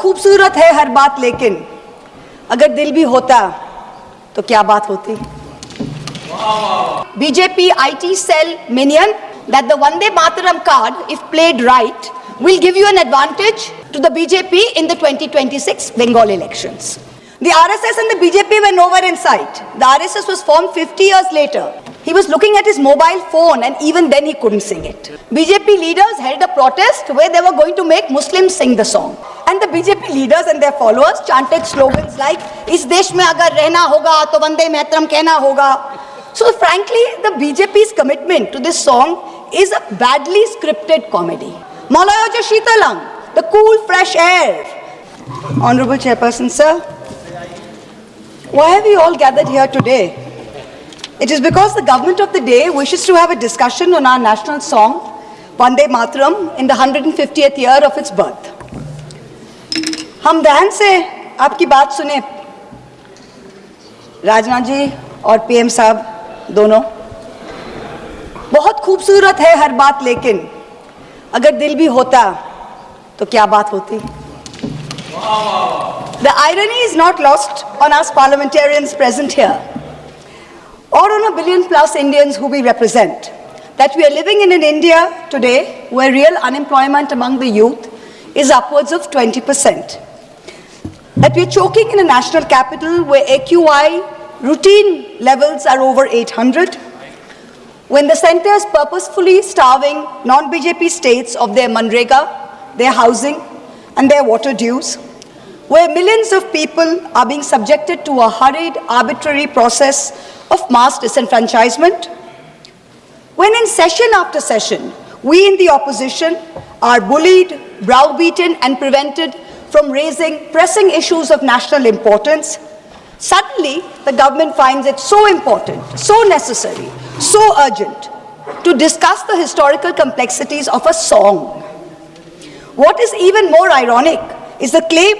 खूबसूरत है हर बात, लेकिन अगर दिल भी होता तो क्या बात होती. BJP IT cell minion that the Vande Mataram card, if played right, will give you an advantage to the BJP in the 2026 Bengal elections. The RSS and the BJP were nowhere in sight. The RSS was formed 50 years later. He was looking at his mobile phone and even then he couldn't sing it. BJP leaders held a protest where they were going to make Muslims sing the song. And the BJP leaders and their followers chanted slogans like, "Is desh mein agar rehna hoga, to Vande Mataram kehna hoga." So frankly, the BJP's commitment to this song is a badly scripted comedy. Malayaja Shitalang, the cool fresh air. Honorable Chairperson, sir, why have we all gathered here today? It is because the government of the day wishes to have a discussion on our national song, Vande Mataram, in the 150th year of its birth. हम ध्यान से आपकी बात सुने, राजनाथ जी और PM साहब दोनों. बहुत खूबसूरत है हर बात, लेकिन अगर दिल भी होता तो क्या बात होती. The irony is not lost on us parliamentarians present here, or on a billion plus Indians who we represent, that we are living in an India today where real unemployment among the youth is upwards of 20%. That we are choking in a national capital where AQI routine levels are over 800, when the centre is purposefully starving non-BJP states of their Manrega, their housing and their water dues, where millions of people are being subjected to a hurried, arbitrary process of mass disenfranchisement, when in session after session, we in the opposition are bullied, browbeaten and prevented from raising pressing issues of national importance, suddenly the government finds it so important, so necessary, so urgent to discuss the historical complexities of a song. What is even more ironic is the claim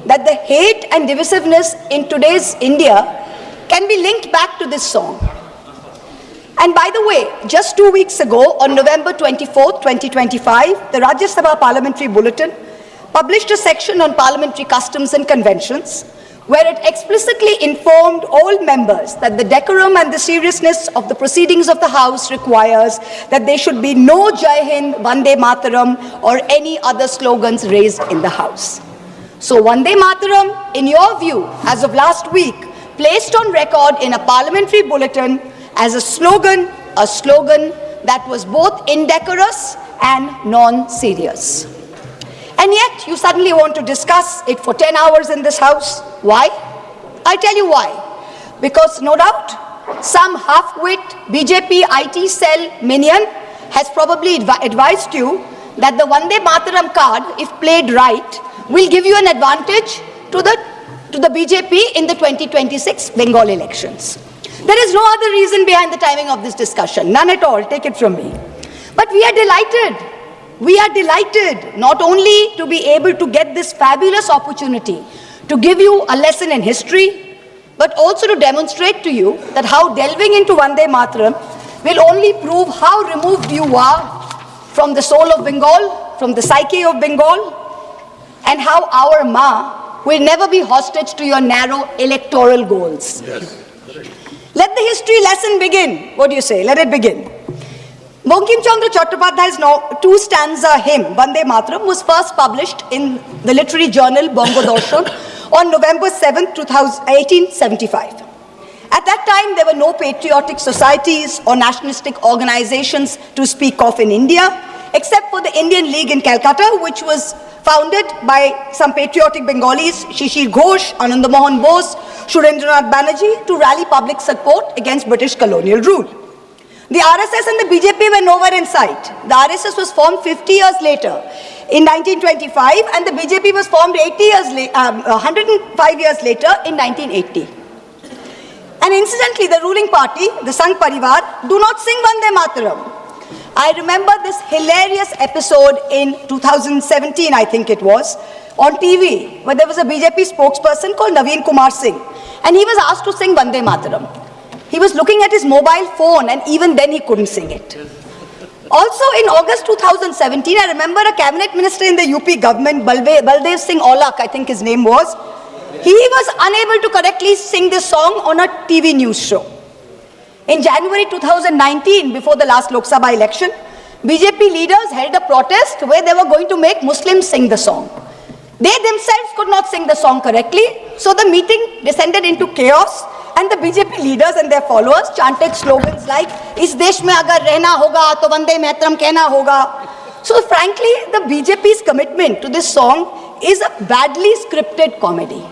that the hate and divisiveness in today's India can be linked back to this song. And by the way, just 2 weeks ago, on November 24th, 2025, the Rajya Sabha Parliamentary Bulletin published a section on parliamentary customs and conventions, where it explicitly informed all members that the decorum and the seriousness of the proceedings of the House requires that there should be no Jai Hind, Vande Mataram or any other slogans raised in the House. So Vande Mataram, in your view, as of last week, placed on record in a parliamentary bulletin as a slogan that was both indecorous and non-serious. And yet, you suddenly want to discuss it for 10 hours in this House. Why? I tell you why. Because no doubt, some half-wit BJP IT cell minion has probably advised you that the Vande Mataram card, if played right, will give you an advantage to the BJP in the 2026 Bengal elections. There is no other reason behind the timing of this discussion. None at all. Take it from me. But we are delighted. We are delighted not only to be able to get this fabulous opportunity to give you a lesson in history, but also to demonstrate to you that how delving into Vande Mataram will only prove how removed you are from the soul of Bengal, from the psyche of Bengal, and how our Ma will never be hostage to your narrow electoral goals. Yes. Let the history lesson begin. What do you say? Let it begin. Bankim Chandra Chattopadhyay's two-stanza hymn, Vande Mataram, was first published in the literary journal Bongo Darshan on November 7, 1875. At that time, there were no patriotic societies or nationalistic organizations to speak of in India, except for the Indian League in Calcutta, which was founded by some patriotic Bengalis, Shishir Ghosh, Anand Mohan Bose, Surendranath Banerjee, to rally public support against British colonial rule. The RSS and the BJP were nowhere in sight. The RSS was formed 50 years later, in 1925, and the BJP was formed 105 years later in 1980. And incidentally, the ruling party, the Sangh Parivar, do not sing Vande Mataram. I remember this hilarious episode in 2017, I think it was, on TV, where there was a BJP spokesperson called Naveen Kumar Singh, and he was asked to sing Vande Mataram. He was looking at his mobile phone and even then he couldn't sing it. Also in August 2017, I remember a cabinet minister in the UP government, Baldev Singh Aulak, I think his name was, he was unable to correctly sing this song on a TV news show. In January 2019, before the last Lok Sabha election, BJP leaders held a protest where they were going to make Muslims sing the song. They themselves could not sing the song correctly, so the meeting descended into chaos, and the BJP leaders and their followers chanted slogans like, "Is desh mein agar rehna hoga, to Vande Mataram kehna hoga." So frankly, the BJP's commitment to this song is a badly scripted comedy.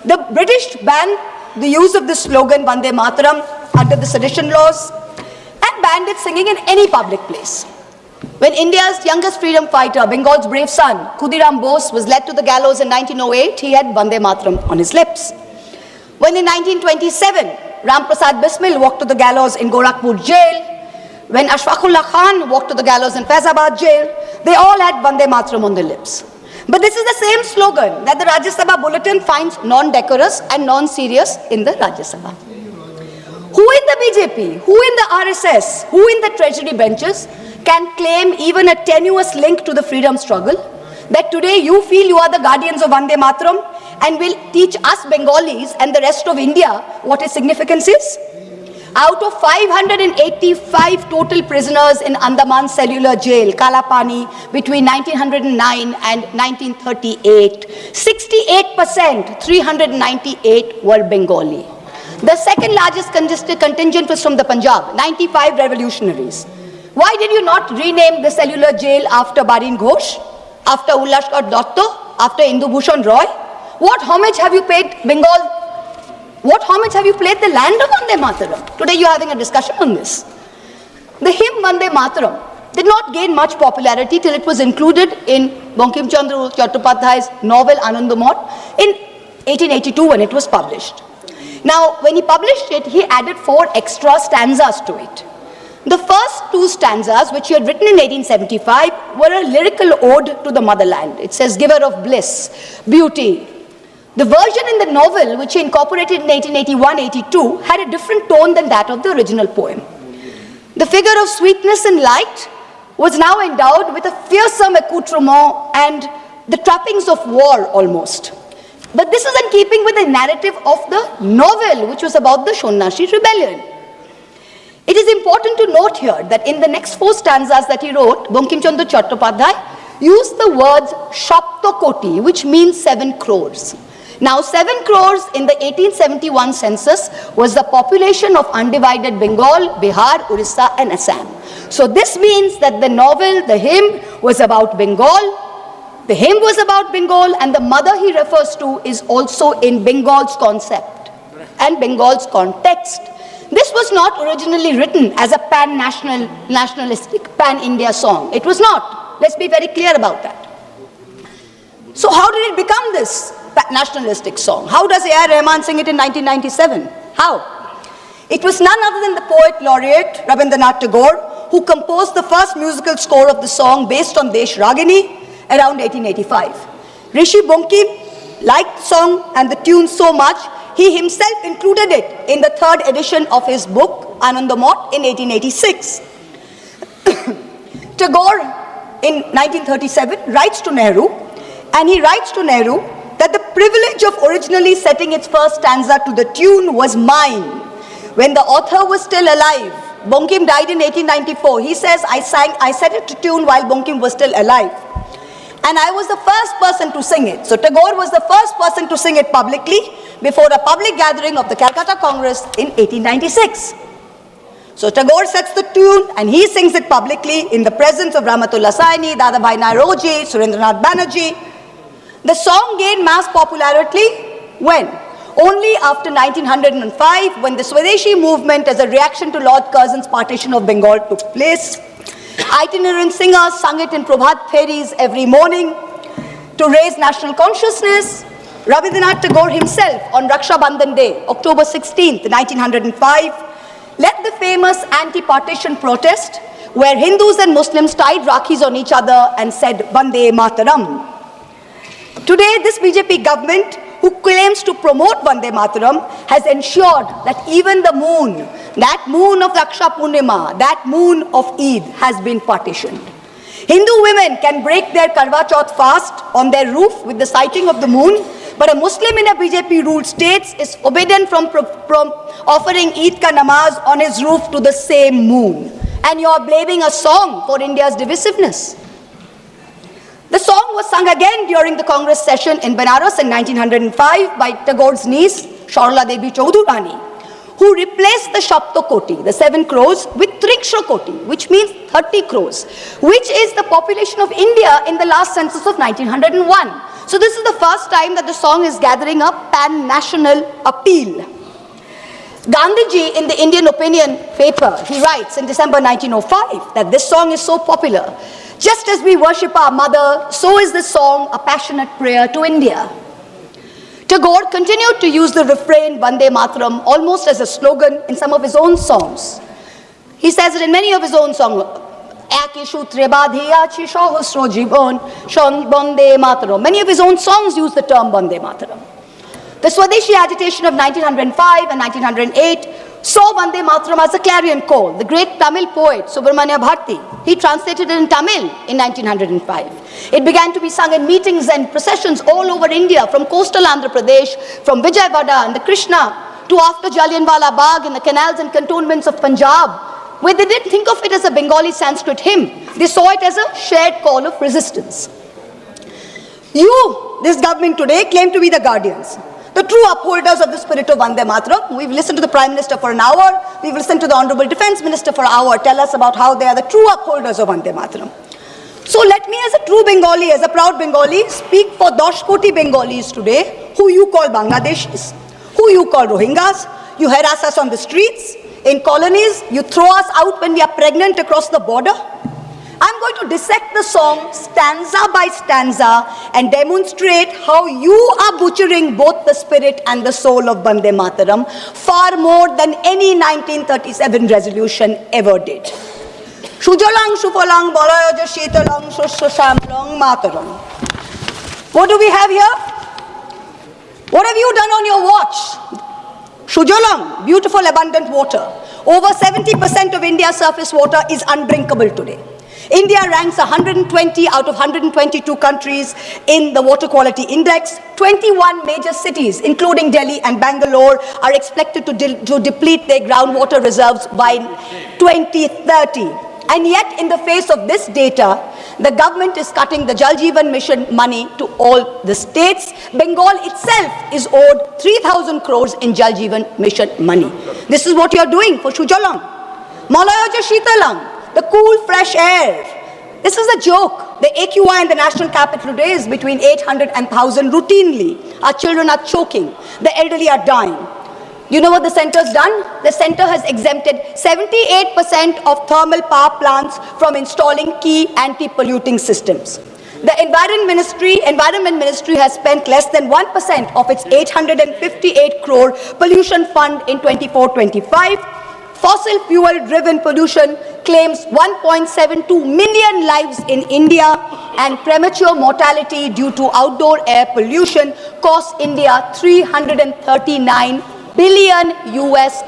The British banned the use of this slogan, Vande Mataram, under the sedition laws, and banned it singing in any public place. When India's youngest freedom fighter, Bengal's brave son, Khudiram Bose, was led to the gallows in 1908, he had Vande Mataram on his lips. When in 1927, Ram Prasad Bismil walked to the gallows in Gorakhpur jail, when Ashfaqullah Khan walked to the gallows in Faizabad jail, they all had Vande Mataram on their lips. But this is the same slogan that the Rajya Sabha bulletin finds non-decorous and non-serious in the Rajya Sabha. Who in the BJP, who in the RSS, who in the treasury benches can claim even a tenuous link to the freedom struggle, that today you feel you are the guardians of Vande Mataram and will teach us Bengalis and the rest of India what its significance is? Out of 585 total prisoners in Andaman Cellular Jail, Kalapani, between 1909 and 1938, 68%, 398 were Bengali. The second largest contingent was from the Punjab, 95 revolutionaries. Why did you not rename the cellular jail after Barin Ghosh, after Ullashkar Dotto, after Indu Bhushan Roy? What homage have you paid Bengal? What homage have you played the land of Vande Mataram? Today you are having a discussion on this. The hymn Vande Mataram did not gain much popularity till it was included in Bankim Chandra Chattopadhyay's novel Anandamot in 1882 when it was published. Now, when he published it, he added 4 extra stanzas to it. The first 2 stanzas, which he had written in 1875, were a lyrical ode to the motherland. It says, "Giver of bliss, beauty." The version in the novel, which he incorporated in 1881-82, had a different tone than that of the original poem. The figure of sweetness and light was now endowed with a fearsome accoutrement and the trappings of war almost. But this is in keeping with the narrative of the novel, which was about the Shonnashi rebellion. It is important to note here that in the next 4 stanzas that he wrote, Bankim Chandra Chattopadhyay used the words Shaptokoti, which means 7 crores. Now, 7 crores in the 1871 census was the population of undivided Bengal, Bihar, Orissa, and Assam. So this means that the novel, the hymn, was about Bengal. The hymn was about Bengal, and the mother he refers to is also in Bengal's concept and Bengal's context. This was not originally written as a nationalistic, pan-India song. It was not. Let's be very clear about that. So how did it become this nationalistic song? How does A.R. Rahman sing it in 1997? How? It was none other than the poet laureate Rabindranath Tagore who composed the first musical score of the song based on Desh Ragini around 1885. Rishi Bankim liked the song and the tune so much, he himself included it in the 3rd edition of his book, Anandamot, in 1886. Tagore, in 1937, writes to Nehru, and he writes to Nehru that the privilege of originally setting its first stanza to the tune was mine. When the author was still alive, Bankim died in 1894. He says, I set it to tune while Bankim was still alive. And I was the first person to sing it. So Tagore was the first person to sing it publicly before a public gathering of the Calcutta Congress in 1896. So Tagore sets the tune and he sings it publicly in the presence of Rahmatullah Saini, Dadabhai Naoroji, Surendranath Banerjee. The song gained mass popularity when? Only after 1905, when the Swadeshi movement as a reaction to Lord Curzon's partition of Bengal took place. Itinerant singers sung it in Prabhat Feris every morning to raise national consciousness. Rabindranath Tagore himself on Raksha Bandhan Day, October 16th, 1905, led the famous anti-partition protest where Hindus and Muslims tied Rakhis on each other and said, Vande Mataram. Today, this BJP government who claims to promote Vande Mataram, has ensured that even the moon, that moon of Raksha Purnima, that moon of Eid, has been partitioned. Hindu women can break their Karwa Chauth fast on their roof with the sighting of the moon, but a Muslim in a BJP-ruled state is forbidden from offering Eid ka namaz on his roof to the same moon. And you are blaming a song for India's divisiveness. The song was sung again during the Congress session in Benares in 1905 by Tagore's niece, Sharla Devi Chaudhurani, who replaced the Shapto Koti, the 7 crores, with Triksha Koti, which means 30 crores, which is the population of India in the last census of 1901. So this is the first time that the song is gathering a pan-national appeal. Gandhiji, in the Indian Opinion paper, he writes in December 1905 that this song is so popular. Just as we worship our mother, so is this song a passionate prayer to India. Tagore continued to use the refrain Vande Mataram almost as a slogan in some of his own songs. He says it in many of his own songs. Many of his own songs use the term Vande Mataram. The Swadeshi agitation of 1905 and 1908 saw Vande Mataram as a clarion call. The great Tamil poet Subramanya Bharati, he translated it in Tamil in 1905. It began to be sung in meetings and processions all over India, from coastal Andhra Pradesh, from Vijayawada and the Krishna, to after Jallianwala Bagh in the canals and cantonments of Punjab, where they didn't think of it as a Bengali Sanskrit hymn. They saw it as a shared call of resistance. You, this government today, claim to be the guardians, the true upholders of the spirit of Vande Mataram. We've listened to the Prime Minister for an hour. We've listened to the Honorable Defence Minister for an hour tell us about how they are the true upholders of Vande Mataram. So let me, as a true Bengali, as a proud Bengali, speak for 10 koti Bengalis today, who you call Bangladeshis, who you call Rohingyas. You harass us on the streets, in colonies. You throw us out when we are pregnant across the border. I'm going to dissect the song stanza by stanza and demonstrate how you are butchering both the spirit and the soul of Vande Mataram far more than any 1937 resolution ever did. Shujalang Shufalang Balayaja Shitalang Shushamlang Mataram. What do we have here? What have you done on your watch? Shujalang, beautiful abundant water. Over 70% of India's surface water is undrinkable today. India ranks 120 out of 122 countries in the Water Quality Index. 21 major cities, including Delhi and Bangalore, are expected to deplete their groundwater reserves by 2030. And yet, in the face of this data, the government is cutting the Jal Jeevan Mission money to all the states. Bengal itself is owed 3,000 crores in Jal Jeevan Mission money. This is what you are doing for Shujalang. Malayaja Shitalang, the cool, fresh air. This is a joke. The AQI in the national capital today is between 800 and 1,000 routinely. Our children are choking. The elderly are dying. You know what the centre has done? The centre has exempted 78% of thermal power plants from installing key anti-polluting systems. The Environment Ministry has spent less than 1% of its 858 crore pollution fund in 24-25. Fossil fuel-driven pollution claims 1.72 million lives in India, and premature mortality due to outdoor air pollution costs India $339 billion US.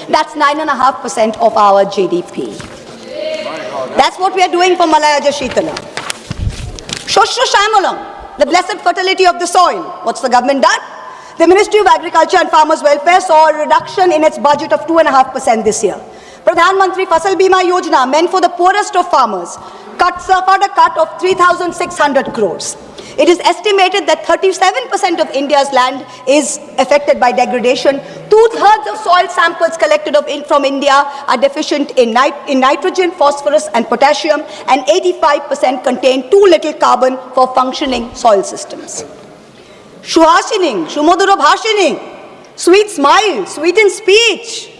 That's 9.5% of our GDP. That's what we are doing for Malayaja Shitala. Shoshra Shamalam, the blessed fertility of the soil. What's the government done? The Ministry of Agriculture and Farmers Welfare saw a reduction in its budget of 2.5% this year. Pradhan Mantri Fasal Bima Yojana, meant for the poorest of farmers, suffered a cut of 3,600 crores. It is estimated that 37% of India's land is affected by degradation. 2/3 of soil samples collected from India are deficient in nitrogen, phosphorus and potassium, and 85% contain too little carbon for functioning soil systems. Shuhashining, Shumodura Bhashining, sweet smile, sweet in speech.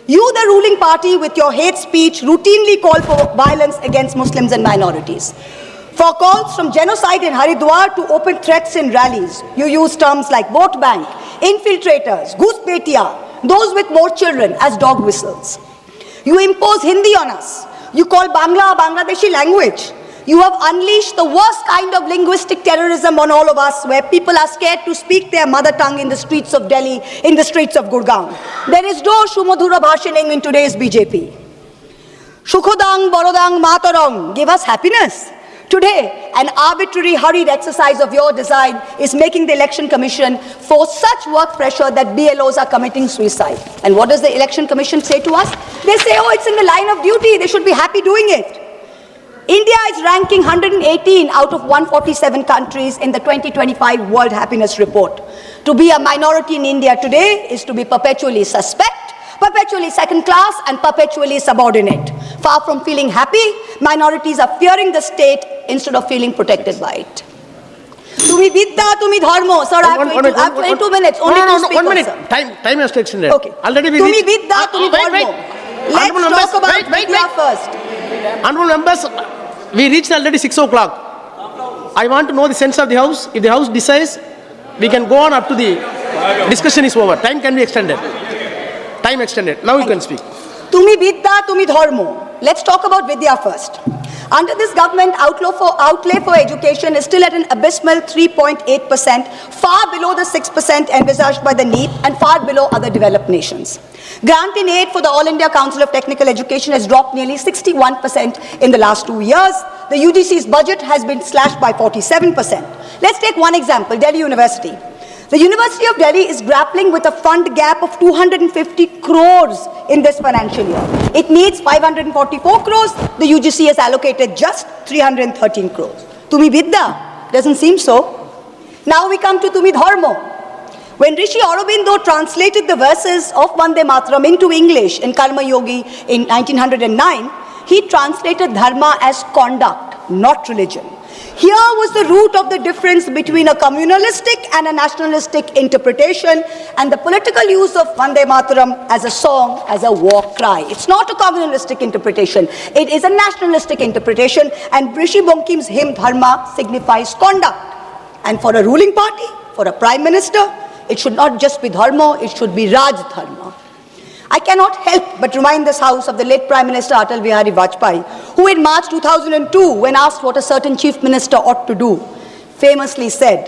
You, the ruling party, with your hate speech, routinely call for violence against Muslims and minorities. For calls from genocide in Haridwar to open threats in rallies, you use terms like vote bank, infiltrators, goosepetia, those with more children as dog whistles. You impose Hindi on us. You call Bangla a Bangladeshi language. You have unleashed the worst kind of linguistic terrorism on all of us, where people are scared to speak their mother tongue in the streets of Delhi, in the streets of Gurgaon. There is no Shumadhura Bhashaning in today's BJP. Shukhodang, Borodang, Matarang, give us happiness. Today, an arbitrary, hurried exercise of your design is making the Election Commission force such work pressure that BLOs are committing suicide. And what does the Election Commission say to us? They say, oh, it's in the line of duty. They should be happy doing it. India is ranking 118 out of 147 countries in the 2025 World Happiness Report. To be a minority in India today is to be perpetually suspect, perpetually second class, and perpetually subordinate. Far from feeling happy, minorities are fearing the state instead of feeling protected by it. Tumi vidya, tumi dharmo. Sir, I have 22 minutes. Only two speakers. 1 minute. Time has to extend. Okay. Already we Tumi vidya, tumi dharmo. Let's talk about vidya first. Honorable members, we reached already 6 o'clock. I want to know the sense of the House. If the House decides, we can go on up to the discussion is over. Time can be extended. Time extended. Now you can speak. Tumi vidya, tumi dharmo. Let's talk about vidya first. Under this government, outlay for education is still at an abysmal 3.8%, far below the 6% envisaged by the NEP and far below other developed nations. Grant in aid for the All India Council of Technical Education has dropped nearly 61% in the last 2 years. The UGC's budget has been slashed by 47%. Let's take one example, Delhi University. The University of Delhi is grappling with a fund gap of 250 crores in this financial year. It needs 544 crores. The UGC has allocated just 313 crores. Tumi vidya? Doesn't seem so. Now we come to Tumi dharmo. When Rishi Aurobindo translated the verses of Vande Mataram into English in Karma Yogi in 1909, he translated dharma as conduct, not religion. Here was the root of the difference between a communalistic and a nationalistic interpretation and the political use of Vande Mataram as a song, as a war cry. It's not a communalistic interpretation. It is a nationalistic interpretation, and Rishi Bonkim's hymn Dharma signifies conduct. And for a ruling party, for a prime minister, it should not just be Dharma, it should be Raj Dharma. I cannot help but remind this House of the late Prime Minister Atal Bihari Vajpayee, who in March 2002, when asked what a certain chief minister ought to do, famously said,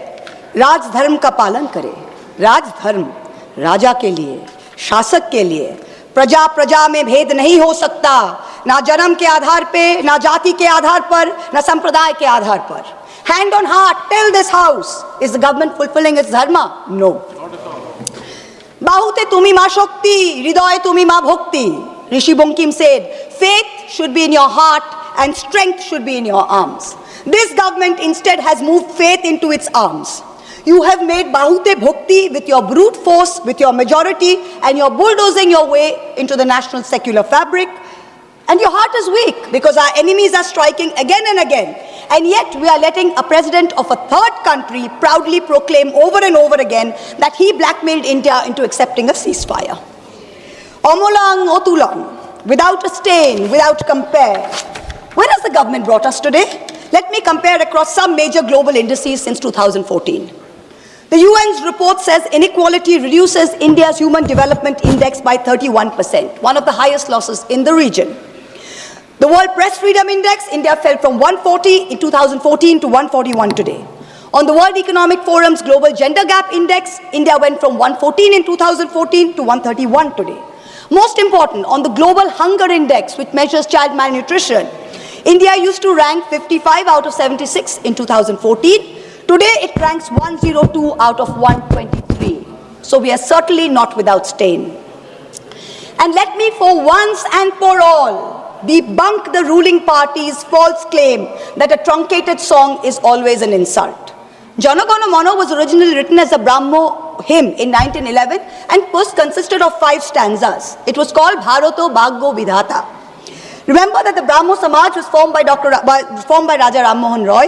Raj Dharm ka palan kare. Raj Dharm, Raja ke liye, Shasak ke liye. Praja praja mein bhed nahi ho sakta. Na janam ke aadhar pe, na jati ke aadhar par, na sampraday ke aadhar par. Hand on heart, tell this House, is the government fulfilling its dharma? No. Bahute tumi ma shakti, hriday tumi ma bhakti. Rishi Bonkim said, faith should be in your heart and strength should be in your arms. This government instead has moved faith into its arms. You have made bahute bhakti with your brute force, with your majority, and you're bulldozing your way into the national secular fabric. And your heart is weak because our enemies are striking again and again. And yet we are letting a president of a third country proudly proclaim over and over again that he blackmailed India into accepting a ceasefire. Omolang otulang, without a stain, without compare. Where has the government brought us today? Let me compare across some major global indices since 2014. The UN's report says inequality reduces India's Human Development Index by 31%, one of the highest losses in the region. The World Press Freedom Index, India fell from 140 in 2014 to 141 today. On the World Economic Forum's Global Gender Gap Index, India went from 114 in 2014 to 131 today. Most important, on the Global Hunger Index, which measures child malnutrition, India used to rank 55 out of 76 in 2014. Today it ranks 102 out of 123. So we are certainly not without stain. And let me for once and for all debunk the ruling party's false claim that a truncated song is always an insult. Jana Gana Mana was originally written as a Brahmo hymn in 1911 and consisted of 5 stanzas. It was called Bharato Bhagyo Vidhata. Remember that the Brahmo Samaj was formed by Raja Ram Mohan Roy,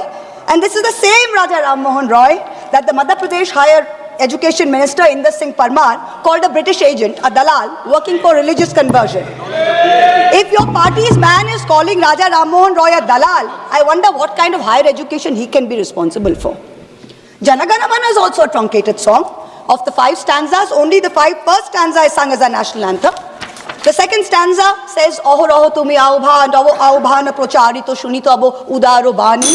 and this is the same Raja Ram Mohan Roy that the Madhya Pradesh Higher Education Minister Inder Singh Parmar called a British agent, a dalal, working for religious conversion. If your party's man is calling Raja Ram Mohan Roy a dalal, I wonder what kind of higher education he can be responsible for. Jana Gana Mana is also a truncated song. Of the 5 stanzas, only the first stanza is sung as a national anthem. The second stanza says, Ohoroho tumi aubhan, aubhan procharito shunito abo udaro bani,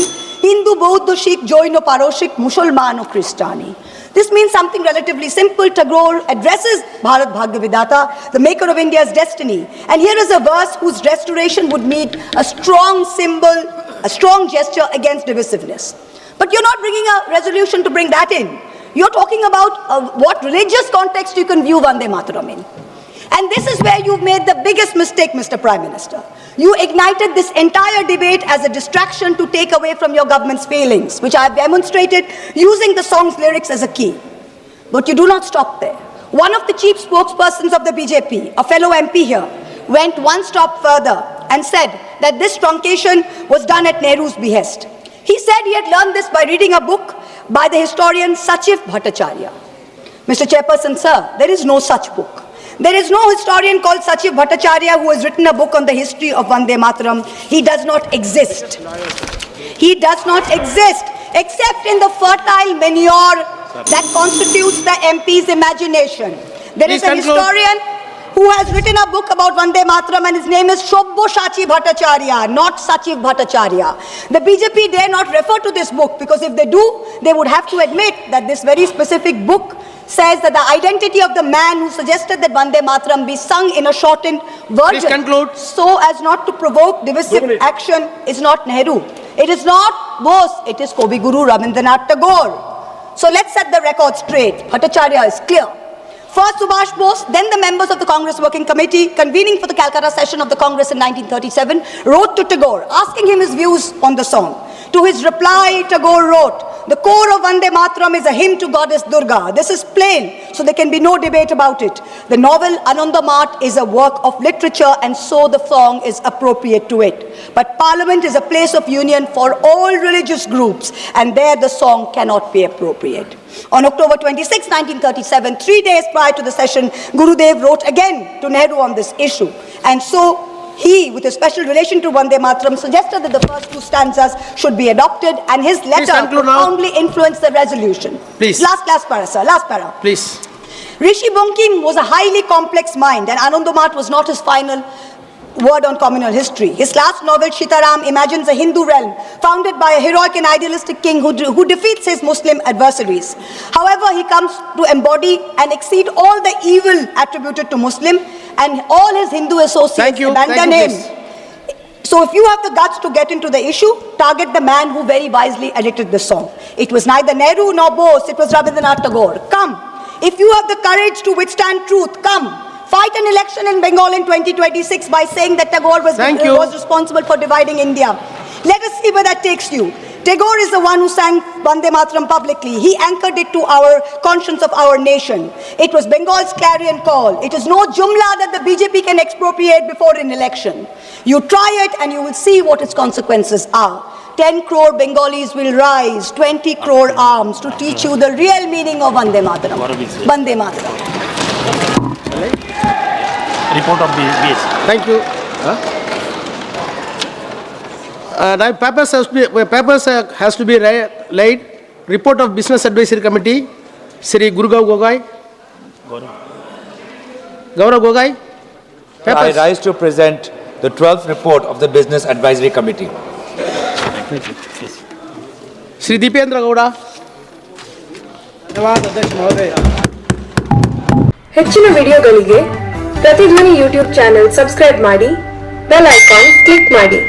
Hindu, Bauddha, Sikh, Jain, Paroshik, Musalman, Christiani. This means something relatively simple. Tagore addresses Bharat Bhagya Vidata, the maker of India's destiny. And here is a verse whose restoration would mean a strong symbol, a strong gesture against divisiveness. But you're not bringing a resolution to bring that in. You're talking about what religious context you can view Vande Mataram in. And this is where you've made the biggest mistake, Mr. Prime Minister. You ignited this entire debate as a distraction to take away from your government's failings, which I have demonstrated using the song's lyrics as a key. But you do not stop there. One of the chief spokespersons of the BJP, a fellow MP here, went one step further and said that this truncation was done at Nehru's behest. He said he had learned this by reading a book by the historian Sachiv Bhattacharya. Mr. Chairperson, sir, there is no such book. There is no historian called Sachiv Bhattacharya who has written a book on the history of Vande Mataram. He does not exist. He does not exist except in the fertile manure that constitutes the MP's imagination. There is a historian who has written a book about Vande Mataram and his name is Shobboshachi Bhattacharya, not Sachiv Bhattacharya. The BJP dare not refer to this book because if they do, they would have to admit that this very specific book says that the identity of the man who suggested that Vande Mataram be sung in a shortened version so as not to provoke divisive action is not Nehru. It is not Bose, it is Kavi Guru Rabindranath Tagore. So let's set the record straight. Bhattacharya is clear. First Subhash Bose, then the members of the Congress Working Committee convening for the Calcutta session of the Congress in 1937 wrote to Tagore asking him his views on the song. To his reply, Tagore wrote, the core of Vande Mataram is a hymn to goddess Durga. This is plain, so there can be no debate about it. The novel Anandamath is a work of literature and so the song is appropriate to it. But Parliament is a place of union for all religious groups and there the song cannot be appropriate. On October 26, 1937, 3 days prior to the session, Gurudev wrote again to Nehru on this issue. And so he, with a special relation to Vande Mataram, suggested that the first two stanzas should be adopted and his letter profoundly influenced the resolution. Please. Last para, sir. Last para. Please. Rishi Bankim was a highly complex mind and Anandamath was not his final word on communal history. His last novel, Sitaram, imagines a Hindu realm founded by a heroic and idealistic king who defeats his Muslim adversaries. However, he comes to embody and exceed all the evil attributed to Muslim and all his Hindu associates abandon him. So if you have the guts to get into the issue, target the man who very wisely edited the song. It was neither Nehru nor Bose, it was Rabindranath Tagore. Come. If you have the courage to withstand truth, come. Fight an election in Bengal in 2026 by saying that Tagore was responsible for dividing India. Let us see where that takes you. Tagore is the one who sang Vande Mataram publicly. He anchored it to our conscience of our nation. It was Bengal's clarion call. It is no jumla that the BJP can expropriate before an election. You try it and you will see what its consequences are. 10 crore Bengalis will rise, 20 crore arms to teach you the real meaning of Vande Mataram. Vande Mataram. Report of the BS. Thank you. Now papers has to be laid. Report of Business Advisory Committee, Sri Gurugav Gogoi. Gaurav Gogoi. I rise to present the 12th report of the Business Advisory Committee. Sri Deependra Gowda. ಹೆಚ್ಚಿನ ವಿಡಿಯೋಗಳಿಗೆ ಪ್ರತಿಧ್ವನಿ YouTube channel subscribe ಮಾಡಿ, bell icon click ಮಾಡಿ.